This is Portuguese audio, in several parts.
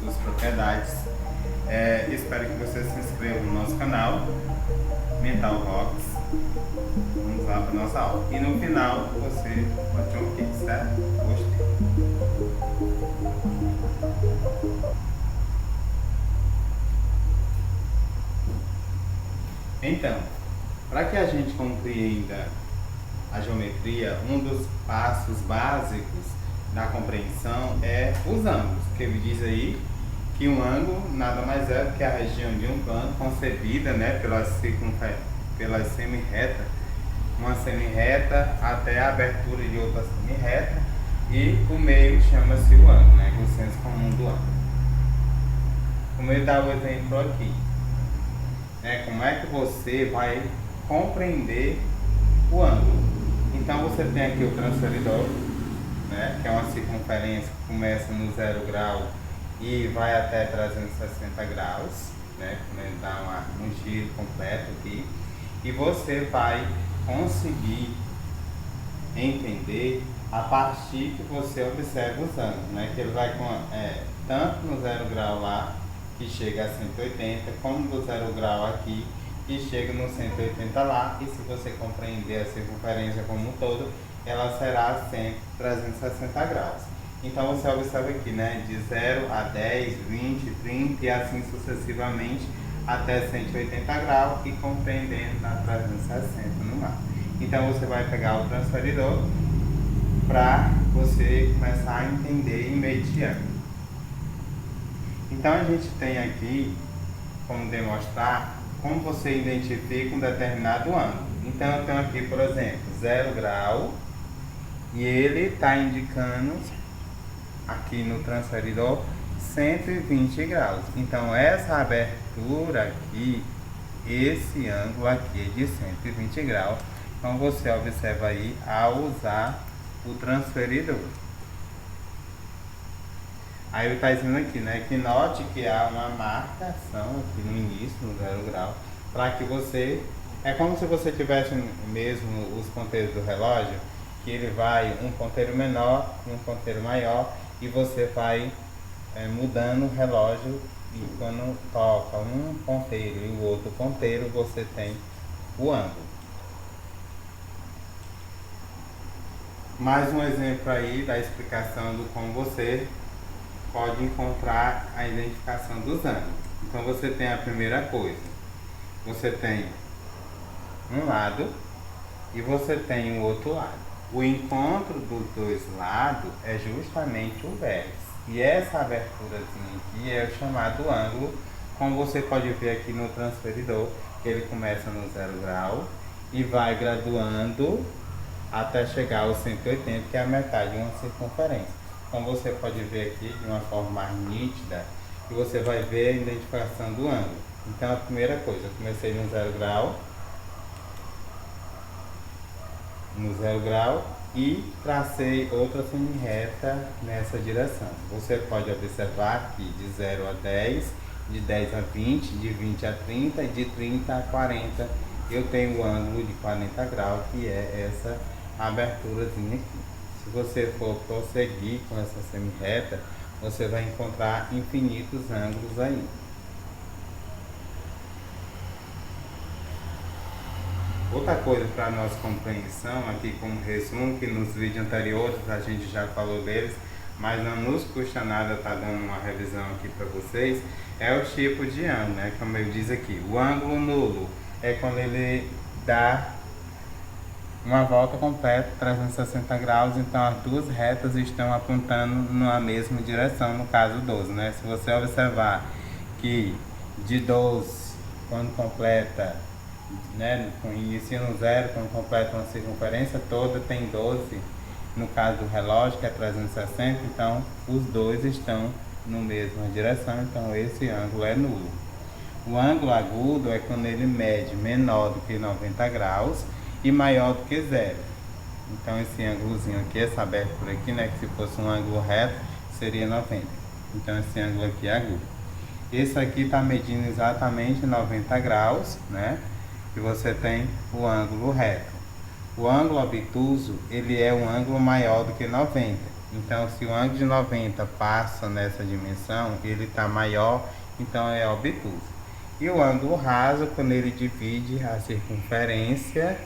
suas propriedades. Espero que você se inscreva no nosso canal Mental Rocks. Vamos lá para nossa aula. E no final você bote um ok, certo? Gostei. Então, para que a gente compreenda a geometria, um dos passos básicos da compreensão é os ângulos, que ele diz aí que um ângulo nada mais é do que a região de um plano concebida, né, pela semi-reta, uma semi-reta até a abertura de outra semi-reta, e o meio chama-se o ângulo, né, o senso comum do ângulo. Como ele dá o exemplo aqui, como é que você vai compreender o ângulo. Então você tem aqui o transferidor, né, que é uma circunferência que começa no 0 grau e vai até 360 graus, né, ele dá um giro completo aqui, e você vai conseguir entender a partir que você observa os ângulos, né, que ele vai tanto no 0 grau lá, que chega a 180, como do 0 grau aqui, que chega no 180 lá, e se você compreender a circunferência como um todo, ela será sempre 360 graus. Então você observa aqui, né, de 0 a 10, 20, 30 e assim sucessivamente até 180 graus e compreendendo na 360 no mar. Então você vai pegar o transferidor para você começar a entender em mediano. Então a gente tem aqui como demonstrar como você identifica um determinado ângulo. Então eu tenho aqui, por exemplo, 0 grau e ele está indicando aqui no transferidor 120 graus. Então essa abertura aqui, esse ângulo aqui é de 120 graus. Então você observa aí ao usar o transferidor. Aí ele está dizendo aqui, né, que note que há uma marcação aqui no início, no 0 grau, para que você... É como se você tivesse mesmo os ponteiros do relógio, que ele vai um ponteiro menor e um ponteiro maior, e você vai mudando o relógio, e quando toca um ponteiro e o outro ponteiro, você tem o ângulo. Mais um exemplo aí da explicação do como você pode encontrar a identificação dos ângulos. Então você tem a primeira coisa, você tem um lado e você tem o outro lado. O encontro dos dois lados é justamente o vértice. E essa aberturazinha aqui é o chamado ângulo, como você pode ver aqui no transferidor, que ele começa no 0 grau e vai graduando até chegar aos 180, que é a metade de uma circunferência. Como você pode ver aqui de uma forma mais nítida, e você vai ver a identificação do ângulo. Então a primeira coisa, eu comecei no 0 grau, e tracei outra semi-reta nessa direção. Você pode observar aqui de 0 a 10, de 10 a 20, de 20 a 30 e de 30 a 40. Eu tenho o ângulo de 40 graus, que é essa aberturazinha aqui. Se você for prosseguir com essa semi-reta, você vai encontrar infinitos ângulos aí. Outra coisa para nossa compreensão, aqui como resumo, que nos vídeos anteriores a gente já falou deles, mas não nos custa nada estar dando uma revisão aqui para vocês, é o tipo de ângulo, né? Como ele diz aqui, o ângulo nulo é quando ele dá uma volta completa, 360 graus, então as duas retas estão apontando na mesma direção, no caso 12, né? Se você observar que de 12, quando completa, né, inicia no 0, quando completa uma circunferência toda, tem 12, no caso do relógio, que é 360, então os dois estão na mesma direção, então esse ângulo é nulo. O ângulo agudo é quando ele mede menor do que 90 graus, e maior do que 0. Então esse ângulozinho aqui, essa abertura aqui, né, que se fosse um ângulo reto, seria 90. Então esse ângulo aqui é agudo. Esse aqui está medindo exatamente 90 graus, né, e você tem o ângulo reto. O ângulo obtuso, ele é um ângulo maior do que 90. Então, se o ângulo de 90 passa nessa dimensão, ele está maior, então é obtuso. E o ângulo raso, quando ele divide a circunferência,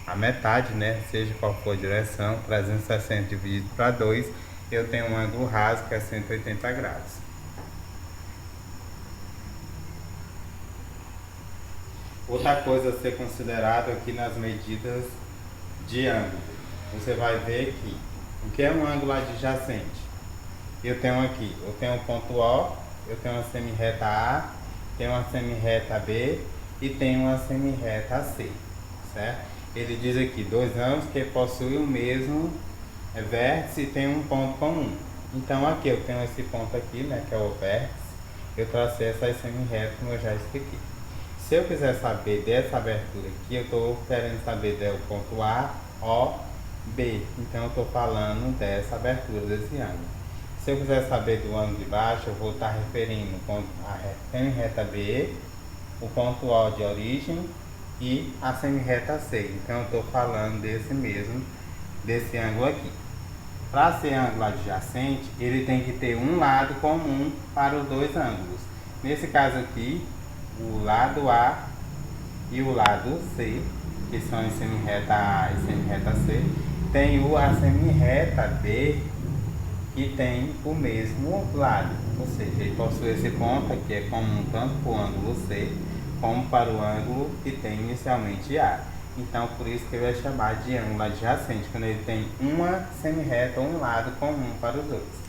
a metade, né, seja qual for a direção, 360 dividido para 2, eu tenho um ângulo raso que é 180 graus. Outra coisa a ser considerado aqui nas medidas de ângulo, você vai ver que o que é um ângulo adjacente? Eu tenho aqui, eu tenho um ponto O, eu tenho uma semirreta A, tenho uma semirreta B e tenho uma semirreta C, certo? Ele diz aqui, dois ângulos que possuem o mesmo vértice e tem um ponto comum. Então aqui eu tenho esse ponto aqui, né, que é o vértice, eu tracei essas semirretas como eu já expliquei. Se eu quiser saber dessa abertura aqui, eu estou querendo saber do ponto A, O, B. Então eu estou falando dessa abertura desse ângulo. Se eu quiser saber do ângulo de baixo, eu vou estar referindo a semirreta B, o ponto O de origem e a semirreta C. Então eu estou falando desse ângulo aqui. Para ser ângulo adjacente, ele tem que ter um lado comum para os dois ângulos. Nesse caso aqui, o lado A e o lado C, que são a semirreta A e semirreta C, tem a semirreta B, que tem o mesmo lado, ou seja, ele possui esse ponto aqui, é comum tanto para o ângulo C, como para o ângulo que tem inicialmente A. Então, por isso que ele vai chamar de ângulo adjacente, quando ele tem uma semirreta ou um lado comum para os dois.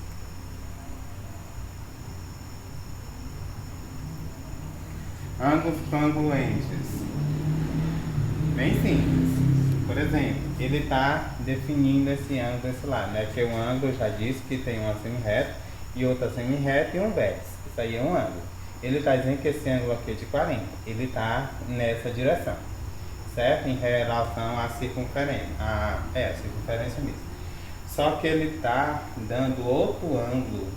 Ângulos congruentes. Bem simples. Por exemplo, ele está definindo esse ângulo desse lado, né? Que um ângulo, já disse que tem uma semirreta e outra semirreta e um vértice. Isso aí é um ângulo. Ele está dizendo que esse ângulo aqui é de 40. Ele está nessa direção, certo? Em relação à circunferência. A circunferência mesmo. Só que ele está dando outro ângulo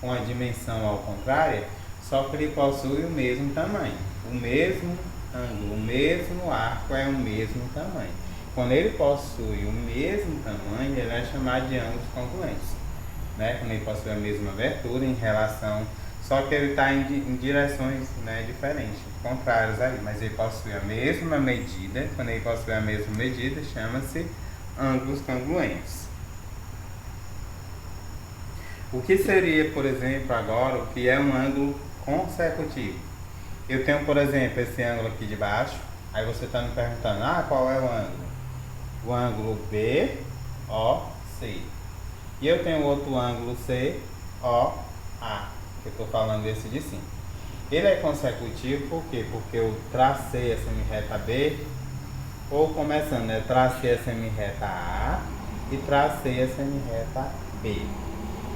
com a dimensão ao contrário, só que ele possui o mesmo tamanho, o mesmo ângulo, o mesmo arco é o mesmo tamanho. Quando ele possui o mesmo tamanho, ele é chamado de ângulos congruentes, né? Quando ele possui a mesma abertura em relação, só que ele está em direções, né, diferentes, contrárias aí, mas ele possui a mesma medida. Quando ele possui a mesma medida, chama-se ângulos congruentes. O que seria, por exemplo, agora, o que é um ângulo consecutivo? Eu tenho, por exemplo, esse ângulo aqui de baixo, aí você está me perguntando, qual é o ângulo? O ângulo BOC. E eu tenho outro ângulo COA, que eu estou falando desse de cima. Ele é consecutivo por quê? Porque eu tracei a semirreta B, ou começando, né? Tracei a semirreta A e tracei a semirreta B.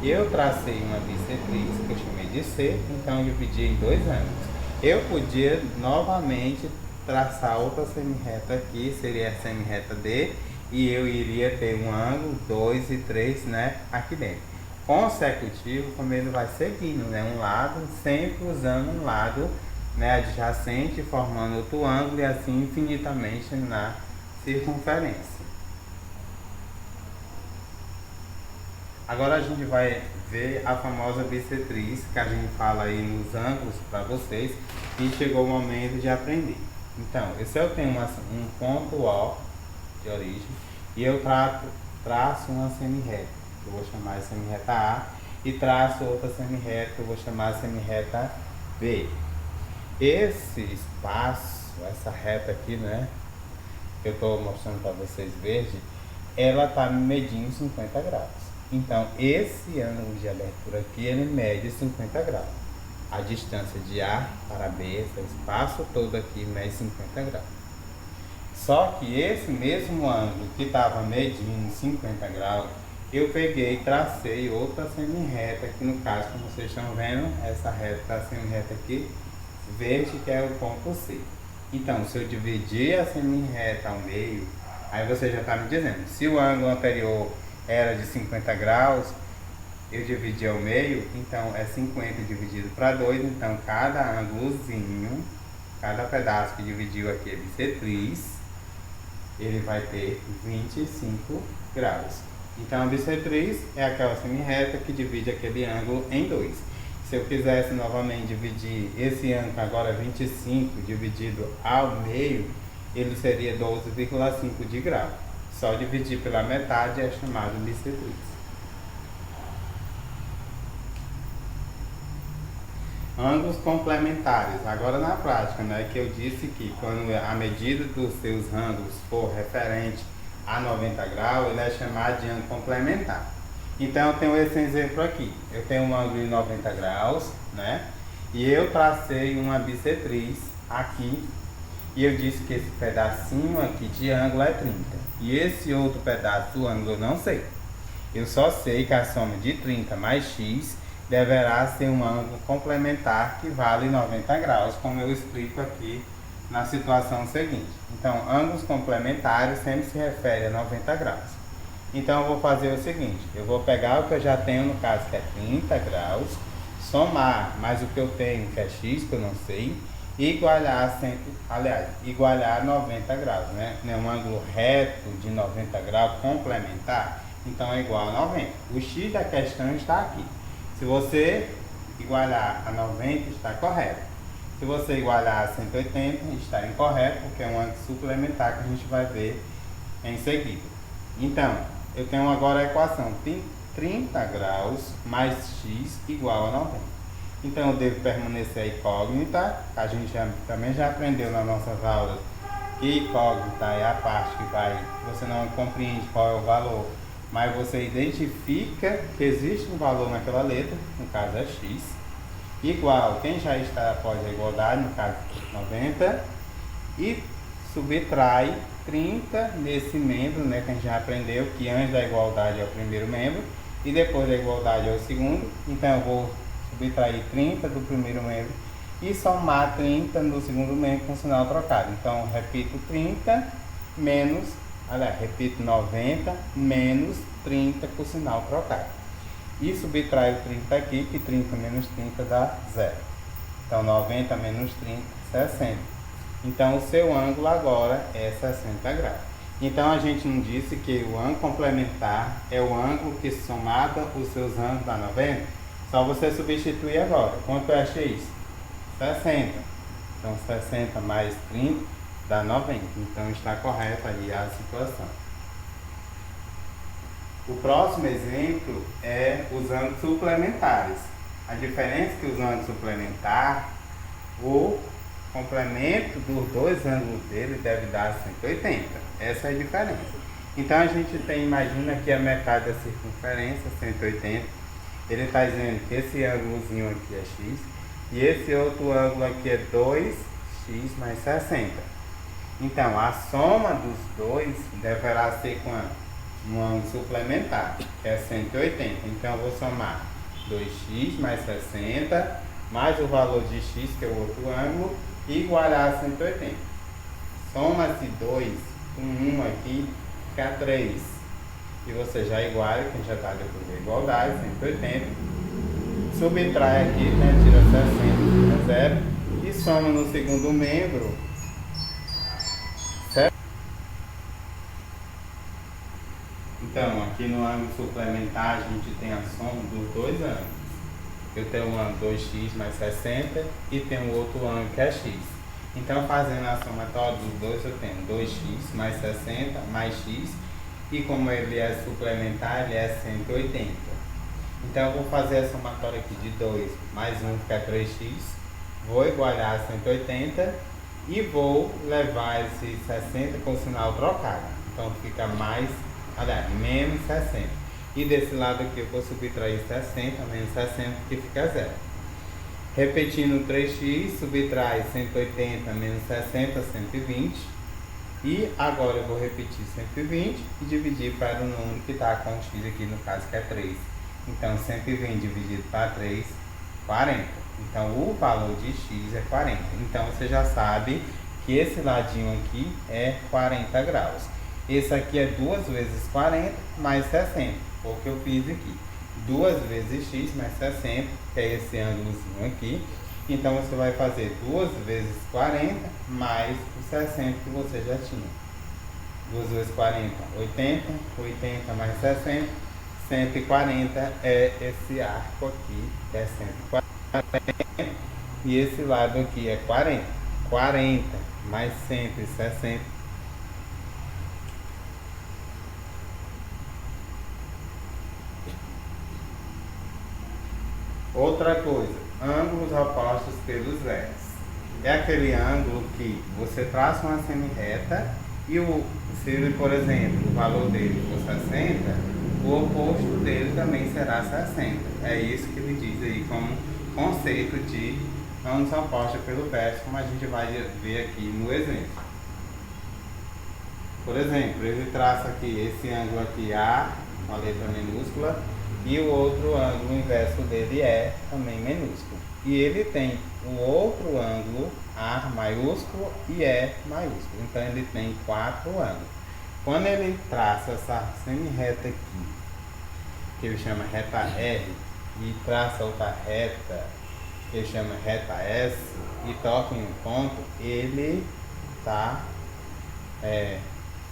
Eu tracei uma bissetriz, que eu chamei de C, então eu dividi em dois ângulos. Eu podia novamente traçar outra semirreta aqui, seria a semirreta D, e eu iria ter um ângulo 2 e 3, né, aqui dentro. Consecutivo, como ele vai seguindo, né, um lado, sempre usando um lado, né, adjacente, formando outro ângulo e assim infinitamente na circunferência. Agora a gente vai ver a famosa bissetriz, que a gente fala aí nos ângulos para vocês, e chegou o momento de aprender. Então, se eu tenho um ponto O de origem, e eu traço uma semirreta, que eu vou chamar de semirreta A, e traço outra semirreta, que eu vou chamar de semirreta B. Esse espaço, essa reta aqui, né, que eu estou mostrando para vocês verde, ela está medindo 50 graus. Então, esse ângulo de abertura aqui, ele mede 50 graus. A distância de A para B, esse espaço todo aqui, mede 50 graus. Só que esse mesmo ângulo que estava medindo 50 graus, eu peguei e tracei outra semirreta, que no caso, como vocês estão vendo, essa reta, a semirreta aqui, verde, que é o ponto C. Então, se eu dividir a semirreta ao meio, aí você já está me dizendo, se o ângulo anterior era de 50 graus, eu dividi ao meio, então é 50 dividido para 2, então cada ângulozinho, cada pedaço que dividiu aqui a bissetriz, ele vai ter 25 graus. Então a bissetriz é aquela semi-reta que divide aquele ângulo em dois. Se eu quisesse novamente dividir esse ângulo agora 25 dividido ao meio, ele seria 12,5 de grau. Só dividir pela metade é chamado bissetriz. Ângulos complementares. Agora na prática, né, que eu disse que quando a medida dos seus ângulos for referente a 90 graus, ele é chamado de ângulo complementar. Então eu tenho esse exemplo aqui. Eu tenho um ângulo de 90 graus, né? E eu tracei uma bissetriz aqui. E eu disse que esse pedacinho aqui de ângulo é 30. E esse outro pedaço do ângulo eu não sei. Eu só sei que a soma de 30 mais x deverá ser um ângulo complementar que vale 90 graus, como eu explico aqui na situação seguinte. Então, ângulos complementares sempre se refere a 90 graus. Então, eu vou fazer o seguinte, eu vou pegar o que eu já tenho, no caso, que é 30 graus, somar mais o que eu tenho, que é x, que eu não sei, e igualar sempre, aliás, igualar 90 graus, né? Um ângulo reto de 90 graus complementar, então é igual a 90. O x da questão está aqui. Se você igualar a 90, está correto. Se você igualar a 180, está incorreto, porque é um ângulo suplementar que a gente vai ver em seguida. Então, eu tenho agora a equação 30 graus mais x igual a 90. Então, eu devo permanecer a incógnita. A gente também já aprendeu nas nossas aulas que incógnita é a parte que você não compreende qual é o valor, mas você identifica que existe um valor naquela letra, no caso é x, igual, quem já está após a igualdade, no caso 90, e subtrai 30 nesse membro, né, que a gente já aprendeu que antes da igualdade é o primeiro membro e depois da igualdade é o segundo. Então eu vou subtrair 30 do primeiro membro e somar 30 no segundo membro com sinal trocado. Então repito 30 menos, repito 90 menos 30 com sinal trocado. E subtraio 30 aqui, que 30 menos 30 dá 0. Então 90 menos 30, 60. Então o seu ângulo agora é 60 graus. Então a gente não disse que o ângulo complementar é o ângulo que somado os seus ângulos dá 90? Só você substituir agora. Quanto é x? 60. Então 60 mais 30 dá 90. Então está correto aí a situação. O próximo exemplo é os ângulos suplementares. A diferença é que os ângulos suplementares, o complemento dos dois ângulos dele deve dar 180. Essa é a diferença. Então a gente imagina que a metade da circunferência, 180, ele está dizendo que esse ângulozinho aqui é x e esse outro ângulo aqui é 2x mais 60. Então a soma dos dois deverá ser quanto? Um ângulo suplementar, que é 180. Então eu vou somar 2x mais 60 mais o valor de x, que é o outro ângulo, e igualar a 180. Soma-se 2 com 1 aqui, fica 3. E você já iguala, que já está depois da igualdade, 180. Subtrai aqui, né, tira 60, tira 0. E soma no segundo membro. Certo? Então, aqui no ângulo suplementar, a gente tem a soma dos dois ângulos. Eu tenho um ângulo 2x mais 60 e tenho outro ângulo que é x. Então, fazendo a somatória dos dois, eu tenho 2x mais 60 mais x. E como ele é suplementar, ele é 180. Então, eu vou fazer a somatória aqui de 2 mais 1, que é 3x. Vou igualar a 180 e vou levar esse 60 com o sinal trocado. Então, fica mais, menos 60. E desse lado aqui eu vou subtrair 60 menos 60, que fica 0. Repetindo 3x, subtrai 180 menos 60, 120. E agora eu vou repetir 120 e dividir para o número que está com x aqui, no caso que é 3. Então 120 dividido para 3, 40. Então o valor de x é 40. Então você já sabe que esse ladinho aqui é 40 graus. Esse aqui é 2 vezes 40 mais 60, foi o que eu fiz aqui. 2 vezes x mais 60, que é esse ângulozinho aqui. Então você vai fazer 2 vezes 40 mais os 60 que você já tinha. 2 vezes 40, 80. 80 mais 60, 140 é esse arco aqui, que é 140. E esse lado aqui é 40. 40 mais 160. Outra coisa, ângulos opostos pelos vértices. É aquele ângulo que você traça uma semi-reta e se ele, por exemplo, o valor dele for 60, o oposto dele também será 60. É isso que ele diz aí como conceito de ângulos opostos pelo vértice, como a gente vai ver aqui no exemplo. Por exemplo, ele traça aqui esse ângulo aqui A, com a letra minúscula, e o outro ângulo inverso dele é também minúsculo. E ele tem o outro ângulo A maiúsculo e E maiúsculo. Então ele tem 4 ângulos. Quando ele traça essa semi-reta aqui, que ele chama reta R, e traça outra reta, que ele chama reta S, e toca em um ponto, ele está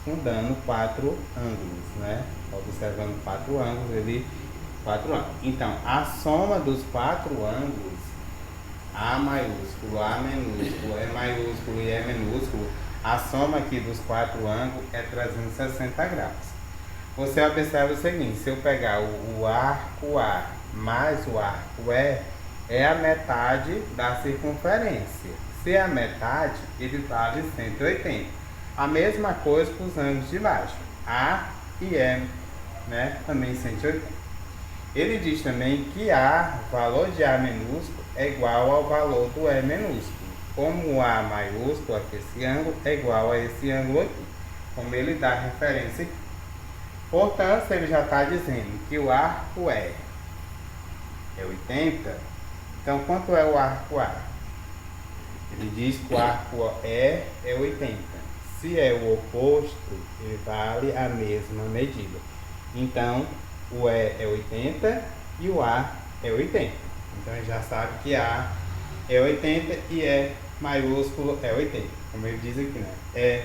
fundando 4 ângulos, né? Observando 4 ângulos, 4 ângulos. Então, a soma dos 4 ângulos, A maiúsculo, A minúsculo, E maiúsculo e E minúsculo, a soma aqui dos 4 ângulos é 360 graus. Você observa o seguinte, se eu pegar o arco A mais o arco E, é a metade da circunferência. Se é a metade, ele vale 180. A mesma coisa com os ângulos de baixo, A e E, né? Também 180. Ele diz também que A, o valor de A minúsculo, é igual ao valor do E minúsculo. Como o A maiúsculo, aqui, esse ângulo, é igual a esse ângulo aqui. Como ele dá referência aqui. Portanto, ele já está dizendo que o arco E é 80. Então, quanto é o arco A? Ele diz que o arco E é 80. Se é o oposto, ele vale a mesma medida. Então, o E é 80 e o A é 80. Então, a gente já sabe que A é 80 e E maiúsculo é 80. Como ele diz aqui, né? E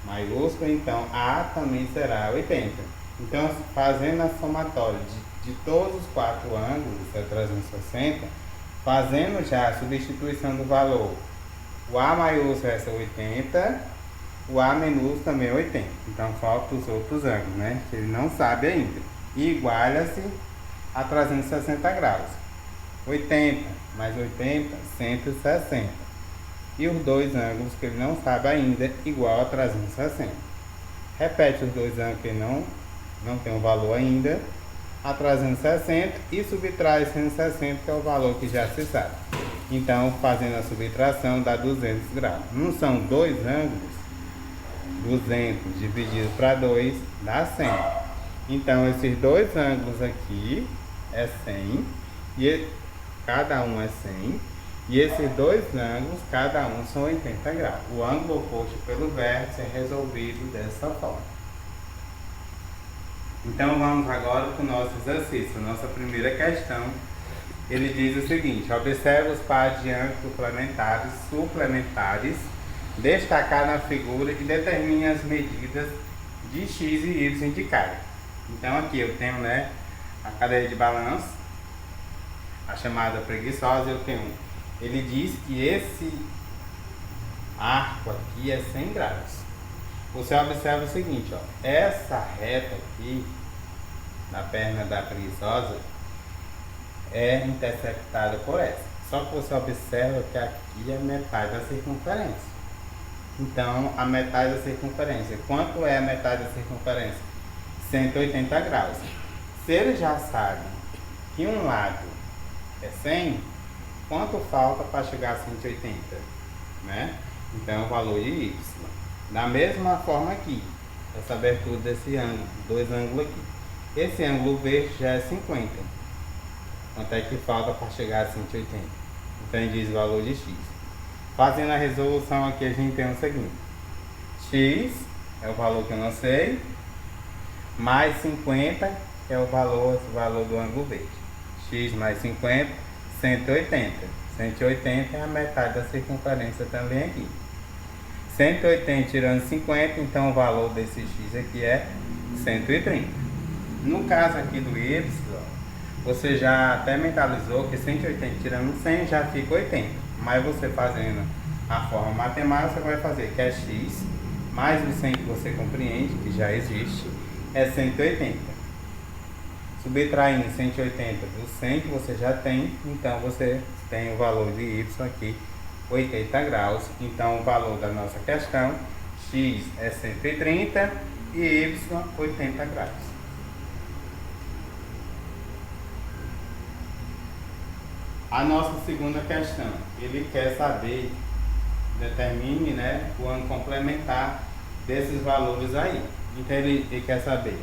maiúsculo, então A também será 80. Então, fazendo a somatória de todos os 4 ângulos, é 360, fazendo já a substituição do valor, o A maiúsculo é 80, o A minúsculo também é 80. Então, faltam os outros ângulos, né? Que ele não sabe ainda. E iguala-se a 360 graus. 80 mais 80, 160. E os dois ângulos que ele não sabe ainda, igual a 360. Repete os dois ângulos que ele não tem o valor ainda, a 360, e subtrai 160, que é o valor que já se sabe. Então, fazendo a subtração, dá 200 graus. Não são dois ângulos? 200 dividido para 2 dá 100. Então, esses dois ângulos aqui é 100, e cada um é 100, e esses dois ângulos, cada um são 80 graus. O ângulo oposto pelo vértice é resolvido dessa forma. Então, vamos agora para o nosso exercício. Nossa primeira questão, ele diz o seguinte: observe os pares de ângulos suplementares, destacar na figura e determine as medidas de x e y de cada. Então, aqui eu tenho, né, a cadeira de balanço, a chamada preguiçosa. Eu tenho, ele diz que esse arco aqui é 100 graus. Você observa o seguinte, ó, essa reta aqui na perna da preguiçosa é interceptada por essa. Só que você observa que aqui é metade da circunferência. Então, a metade da circunferência. Quanto é a metade da circunferência? 180 graus. Se ele já sabe que um lado é 100, quanto falta para chegar a 180? Né? Então, o valor de y. Da mesma forma aqui, essa abertura desse ângulo, dois ângulos aqui. Esse ângulo verde já é 50. Quanto é que falta para chegar a 180? Então, ele diz o valor de x. Fazendo a resolução aqui, a gente tem o seguinte: x é o valor que eu não sei, mais 50 é o valor do ângulo verde. X mais 50, 180. 180 é a metade da circunferência também aqui. 180 tirando 50, então o valor desse x aqui é 130. No caso aqui do y, você já até mentalizou que 180 tirando 100 já fica 80. Mas você fazendo a forma matemática, você vai fazer que é x mais o 100 que você compreende, que já existe, é 180. Subtraindo 180 do 100 que você já tem, então você tem o valor de y aqui, 80 graus. Então o valor da nossa questão, x é 130 e y 80 graus. A nossa segunda questão, ele quer saber, determine, né, o ângulo complementar desses valores aí. Então ele quer saber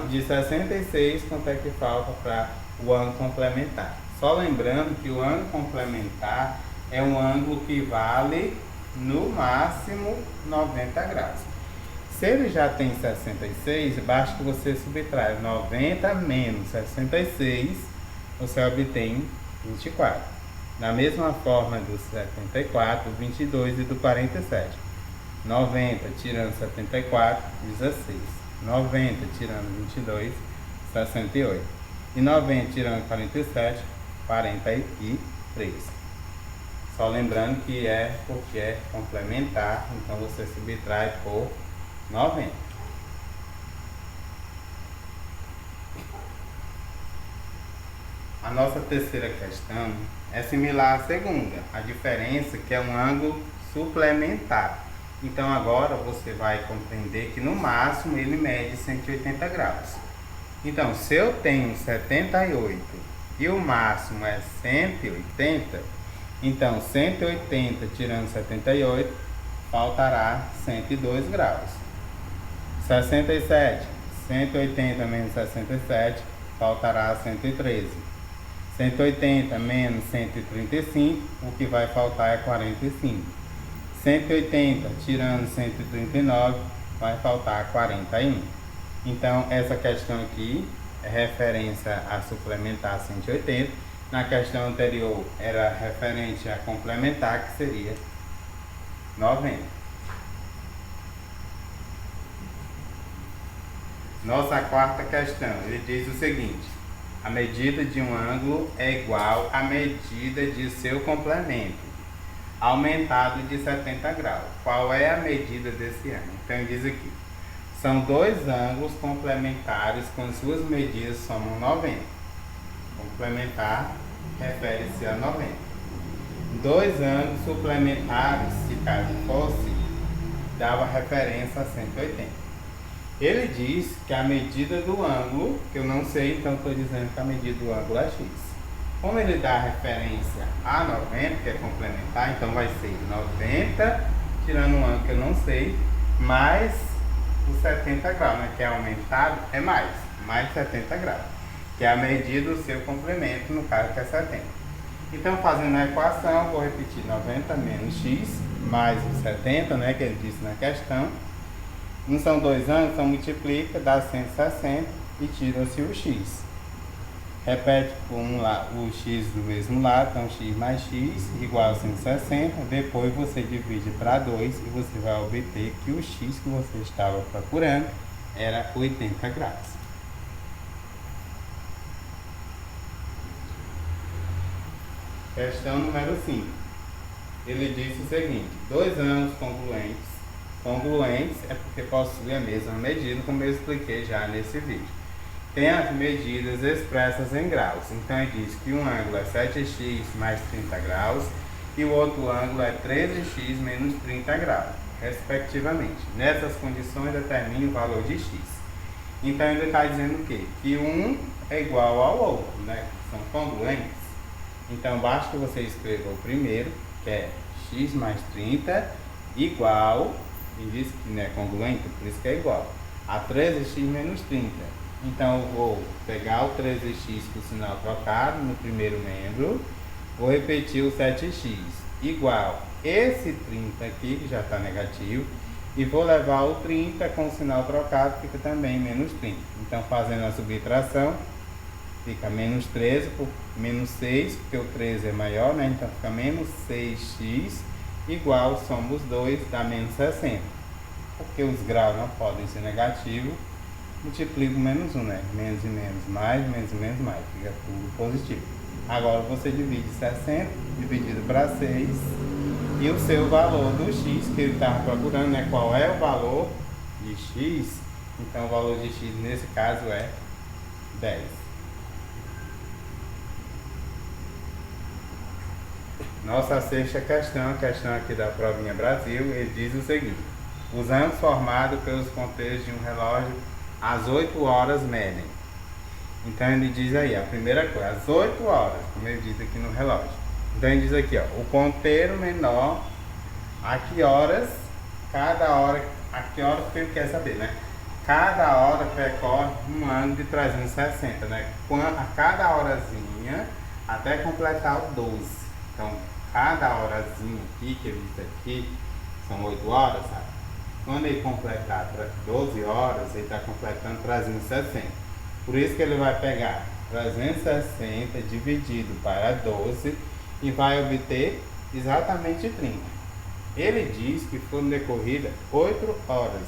de 66 quanto é que falta para o ângulo complementar. Só lembrando que o ângulo complementar é um ângulo que vale no máximo 90 graus. Se ele já tem 66, basta que você subtrai 90 menos 66, você obtém 24. Da mesma forma do 74, do 22 e do 47. 90 tirando 74, 16. 90 tirando 22, 68. E 90 tirando 47, 43. Só lembrando que é porque é complementar, então você subtrai por 90. A nossa terceira questão é similar à segunda, a diferença que é um ângulo suplementar. Então agora você vai compreender que no máximo ele mede 180 graus. Então se eu tenho 78 e o máximo é 180, então 180 tirando 78 faltará 102 graus. 67, 180 menos 67 faltará 113. 180 menos 135, o que vai faltar é 45. 180 tirando 139 vai faltar 41. Então essa questão aqui é referência a suplementar 180. Na questão anterior era referente a complementar, que seria 90. Nossa quarta questão, ele diz o seguinte: a medida de um ângulo é igual à medida de seu complemento, aumentado de 70 graus. Qual é a medida desse ângulo? Então diz aqui, são dois ângulos complementares com suas medidas somam 90. Complementar refere-se a 90. Dois ângulos suplementares, se caso fosse, dava referência a 180. Ele diz que a medida do ângulo, que eu não sei, então estou dizendo que a medida do ângulo é x. Como ele dá referência a 90, que é complementar, então vai ser 90, tirando um ângulo que eu não sei, mais os 70 graus, né, que é aumentado, é mais 70 graus, que é a medida do seu complemento, no caso que é 70. Então, fazendo a equação, vou repetir 90 menos x, mais os 70, né, que ele disse na questão. Não são dois ângulos, então multiplica, dá 160 e tira-se o x. Repete com o x do mesmo lado, então x mais x igual a 160. Depois você divide para 2 e você vai obter que o x que você estava procurando era 80 graus. Questão número 5. Ele disse o seguinte: dois ângulos congruentes. Congruentes é porque possuem a mesma medida, como eu expliquei já nesse vídeo. Tem as medidas expressas em graus. Então ele diz que um ângulo é 7x mais 30 graus e o outro ângulo é 13x menos 30 graus, respectivamente. Nessas condições determine o valor de x. Então ele está dizendo o quê? Que um é igual ao outro, né? São congruentes. Então basta que você escreva o primeiro, que é x mais 30 igual, e diz que não é congruente, por isso que é igual, a 13x menos 30. Então eu vou pegar o 13x com o sinal trocado no primeiro membro, vou repetir o 7x igual esse 30 aqui, que já está negativo, e vou levar o 30 com o sinal trocado, fica também menos 30. Então fazendo a subtração, fica menos 13 por menos 6, porque o 13 é maior, né? Então fica menos 6x igual somos 2 dá menos 60. Porque os graus não podem ser negativos, multiplico menos 1, né? Menos e menos mais, menos e menos mais, fica tudo positivo. Agora você divide 60 dividido para 6 e o seu valor do x que ele estava procurando, né? Qual é o valor de x? Então o valor de x nesse caso é 10. Nossa sexta questão, a questão aqui da provinha Brasil, ele diz o seguinte: os anos formados pelos ponteiros de um relógio às 8 horas medem. Então ele diz aí, a primeira coisa, às 8 horas, como ele diz aqui no relógio. Então ele diz aqui, ó, o ponteiro menor, a que horas, cada hora, a que horas que ele quer saber, né? Cada hora percorre um ano de 360, né? A cada horazinha até completar o 12. Então, cada horazinha aqui, que ele diz aqui, são 8 horas, sabe? Quando ele completar 12 horas, ele está completando 360. Por isso que ele vai pegar 360 dividido para 12 e vai obter exatamente 30. Ele diz que foram decorridas 8 horas.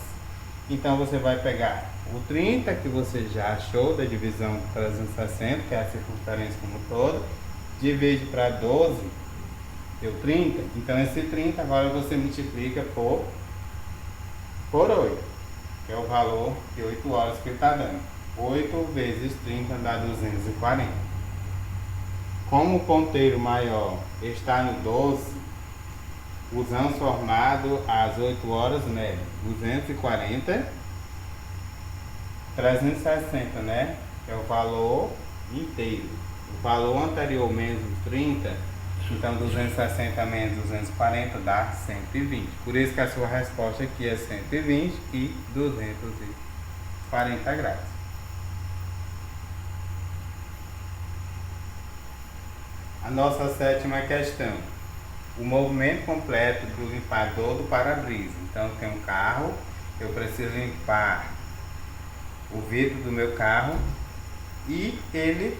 Então você vai pegar o 30 que você já achou da divisão de 360, que é a circunferência como um todo, divide para 12, deu 30. Então esse 30 agora você multiplica por 8, que é o valor de 8 horas que ele está dando. 8 vezes 30 dá 240. Como o ponteiro maior está no 12, os anos formados às 8 horas medem 240, 360, né? Que é o valor inteiro. O valor anterior menos 30, então 260 menos 240 dá 120. Por isso que a sua resposta aqui é 120 e 240 graus. A nossa sétima questão: o movimento completo do limpador do para-brisa. Então, eu tenho um carro, eu preciso limpar o vidro do meu carro e ele,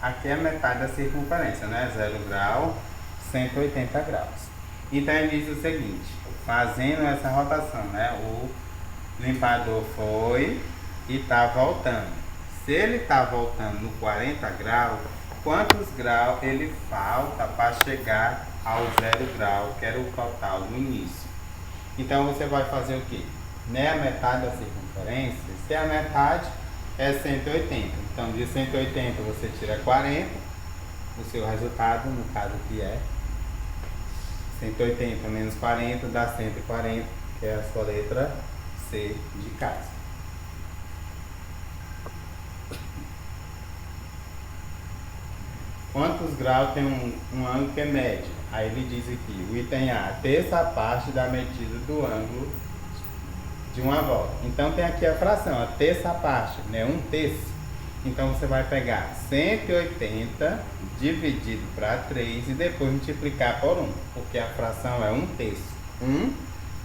aqui é a metade da circunferência, né? 0 grau, 180 graus. Então, ele diz o seguinte: fazendo essa rotação, né? O limpador foi e está voltando. Se ele está voltando no 40 graus, quantos graus ele falta para chegar ao 0 grau, que era o total no início? Então você vai fazer o quê? Né, a metade da circunferência, se a metade é 180, então de 180 você tira 40, o seu resultado, no caso aqui é 180 menos 40 dá 140, que é a sua letra C de casa. Quantos graus tem um ângulo que é médio? Aí ele diz aqui, o item A, terça parte da medida do ângulo de uma volta. Então tem aqui a fração, a terça parte, né? 1/3. Então você vai pegar 180 dividido para 3 e depois multiplicar por 1, porque a fração é 1/3. 1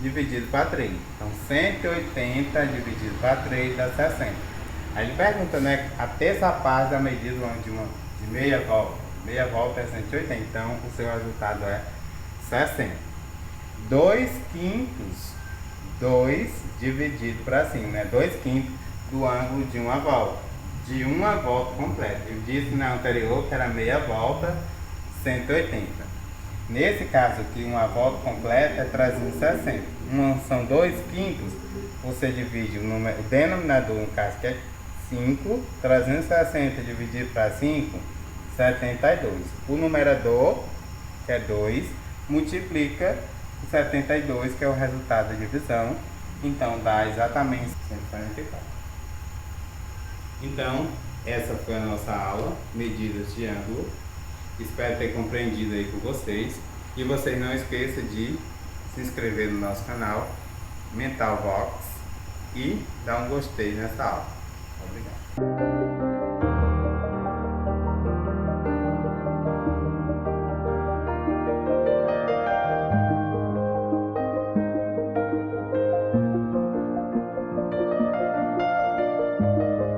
dividido para 3. Então 180 dividido para 3 dá 60. Aí ele pergunta, né? A terça parte da medida do ângulo de meia volta. Meia volta é 180, então o seu resultado é 60. 2/5, 2 dividido para cima, né? 2/5 do ângulo de uma volta. De uma volta completa. Eu disse na anterior que era meia volta, 180. Nesse caso aqui, uma volta completa é 360. São 2/5, você divide o denominador, no caso que é 5, 360 dividido para 5, 72. O numerador, que é 2, multiplica o 72, que é o resultado da divisão, então dá exatamente 144. Então, essa foi a nossa aula, medidas de ângulo. Espero ter compreendido aí com vocês. E vocês não esqueçam de se inscrever no nosso canal Mental Vox e dar um gostei nessa aula. Obrigado.